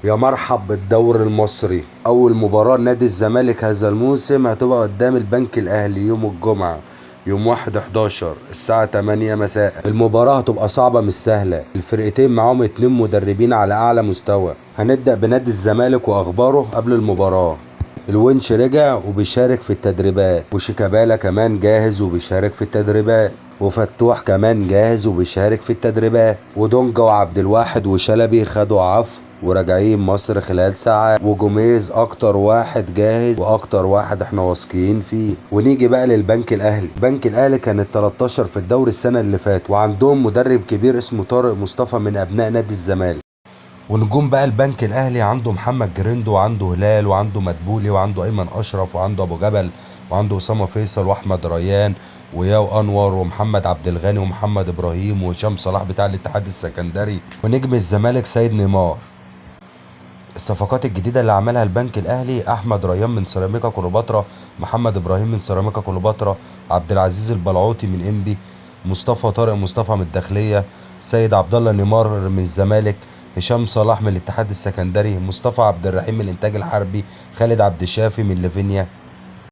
يا مرحب بالدوري المصري. أول مباراة نادي الزمالك هذا الموسم هتبقى قدام البنك الأهلي يوم الجمعة، يوم 1/11 الساعة 8 مساء. المباراة هتبقى صعبة مش سهلة، الفرقتين معاهم 2 مدربين على أعلى مستوى. هنبدأ بنادي الزمالك وأخباره قبل المباراة. الونش رجع وبيشارك في التدريبات، وشيكابالا كمان جاهز وبيشارك في التدريبات، وفتوح كمان جاهز وبيشارك في التدريبات، ودونجا وعبد الواحد وشلبي خدوا عفو وراجعين مصر خلال ساعات، وجوميز اكتر واحد جاهز واكتر واحد احنا واثقين فيه. ونيجي بقى للبنك الاهلي. البنك الاهلي كان ال 13 في الدوري السنه اللي فاتت، وعندهم مدرب كبير اسمه طارق مصطفى من ابناء نادي الزمالك. ونجوم بقى البنك الاهلي عنده محمد جريندو، وعنده هلال، وعنده مدبولي، وعنده ايمن اشرف، وعنده ابو جبل، وعنده اسامه فيصل، واحمد ريان، وياو انور، ومحمد عبد الغني، ومحمد ابراهيم، وهشام صلاح بتاع الاتحاد السكندري، ونجم الزمالك سيد نيمار. الصفقات الجديدة اللي عملها البنك الأهلي: أحمد ريان من سيراميكا كليوباترا، محمد إبراهيم من سيراميكا كليوباترا، عبد العزيز البلعوطي من إنبي، مصطفى طارق مصطفى من الداخلية، سيد عبد الله نيمار من الزمالك، هشام صلاح من الاتحاد السكندري، مصطفى عبد الرحيم من الإنتاج الحربي، خالد عبد الشافي من ليفينيا.